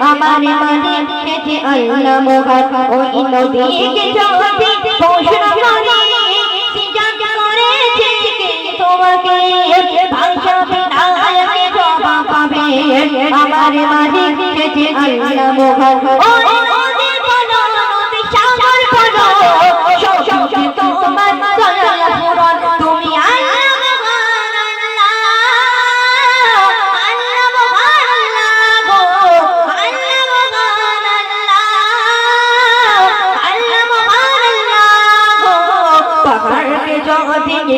আমার মালিক যে আল্লাহ মহান ওই নদীকে যদি প্রশ্ন করি সিজদ করেছে কে তোমাকে ভাষা বিনায়কে জবাব পাবে আমার মালিক যে আল্লাহ মহান ওই নদী বলো নদী সাগর বলো সব তোমার দয়া পূরণ তুমি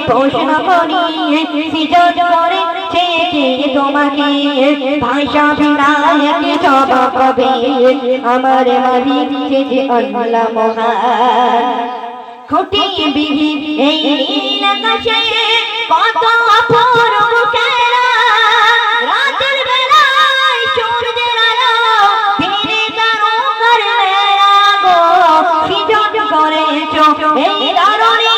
প্রশ্ন করি সিজদ করেছে কে তোমাকে ভাষা বিনায়কে জবাব পাবে আমার মালিক যে আল্লাহ মহান খুঁটি বিহীন এই নীল আকাশে কত অপূর্ব খেলা রাতের বেলায় সূর্যের আলো ধীরে তারকার মেলা গো সিজদ করেছো এই ধরনী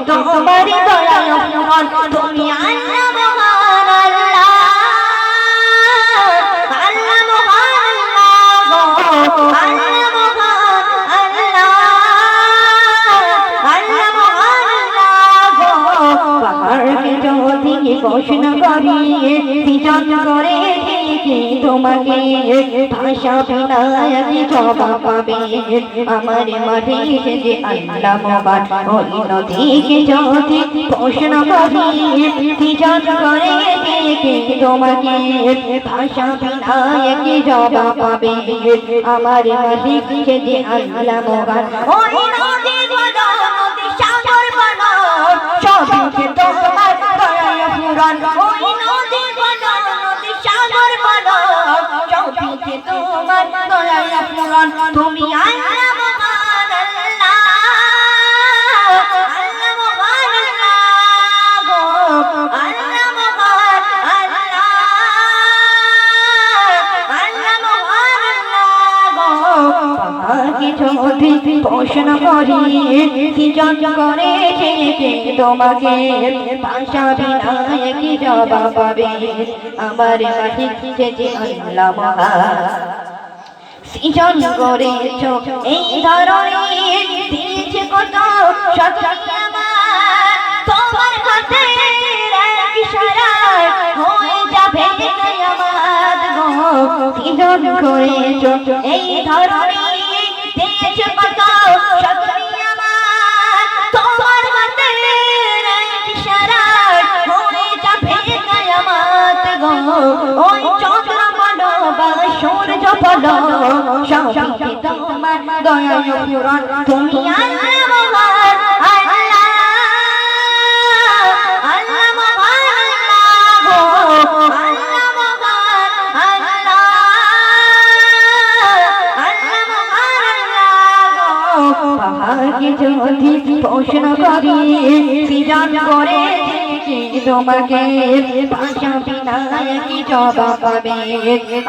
তোমারি দয়া তুমি আল্লাহ মহান আল্লাহ আল্লাহ মহান আল্লাহ মহান আল্লাহ আল্লাহ মহান পাহাড়কে যদি প্রশ্ন করি সিজদ করে কে তোমাকে ভাষা বিনায়কে জবাব পাবে আমার মালিক যে আল্লাহ মহান ওই নদীকে যদি প্রশ্ন করি সিজদ করে কে তোমাকে ভাষা বিনায়কে জবাব পাবে আমার মালিক যে আল্লাহ মহান ওই নদী বলো নদী সাগর বলো সবকে তোমার দয়া পূরণ ওই নদী বলো নদী সাগর বলো সবকে তোমার দয়া পূরণ তুমি আল্লাহ মহান আল্লাহ আল্লাহ মহান আল্লাহ গো আল্লাহ মহান আল্লাহ আল্লাহ মহান আল্লাহ গো পাহাড়কে যদি প্রশ্ন করি সিজদ করেছে কে তোমাকে ভাষা বিনায়কে জবাব পাবে আমার মালিক যে আল্লাহ মহান সিজদ করেছো এই ধরনী দিয়েছে কত শক্তি আমার তোমার হাতের এক ইশারায় হয়ে যাবে কিয়ামত গো সিজদ করেছো এই ধরনী দিয়েছে কত শক্তি আমার তোমার হাতের এক ইশারায় হয়ে যাবে কিয়ামত গো ওই চন্দ্র বলো বা সূর্য বলো সবকে তোমার দয়া পূরণ তুমি আল্লাহ মহান আল্লাহ আল্লাহ মহান আল্লাহ গো আল্লাহ মহান আল্লাহ আল্লাহ মহান আল্লাহ গো পাহাড়কে যদি প্রশ্ন করি সিজদ করেছে কে তোমাকে ভাষা বিনায়কে জবাব পাবে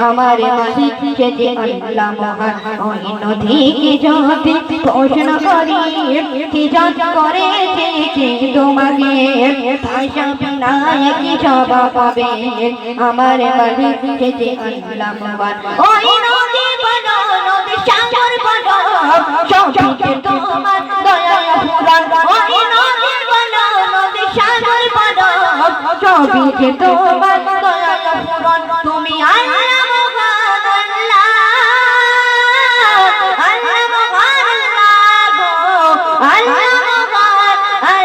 আমার মালিক যে আল্লাহ মহান ওই নদীকে যদি প্রশ্ন করি সিজদ করেছে কে তোমাকে ভাষা বিনায়কে জবাব পাবে আমার মালিক যে আল্লাহ মহান ওই নদী বলো নদী সাগর বলো সবকে তোমার দয়া পূরণ ওই নদী বলো নদী সাগর বলো সবকে তোমার দয়া পূরণ তুমি আল্লাহ মহান আল্লাহ আল্লাহ মহান আল্লাহ গো আল্লাহ মহান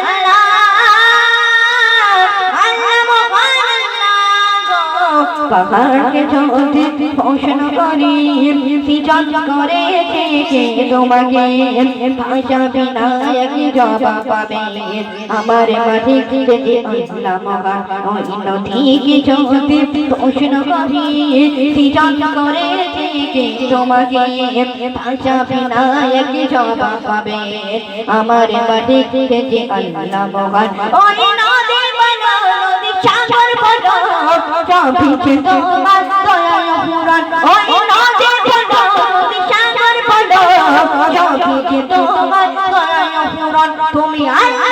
আল্লাহ আল্লাহ মহান আল্লাহ গো পাহাড়কে যদি প্রশ্ন করি সিজদ করেছে কে তোমাকে ভাষা বিনায়কে জবাব পাবে আমার মালিক যে আল্লাহ মহান ওই নদীকে যদি প্রশ্ন করি সিজদ করেছে কে তোমাকে ভাষা বিনায়কে জবাব পাবে আমার মালিক যে আল্লাহ মহান ওই নদী বলো নদী সাগর বলো সবকে তোমার দয়া পূরণ ওই নদী বলো নদী সাগর তোমার দয়ায় পূরণ তুমি আল্লাহ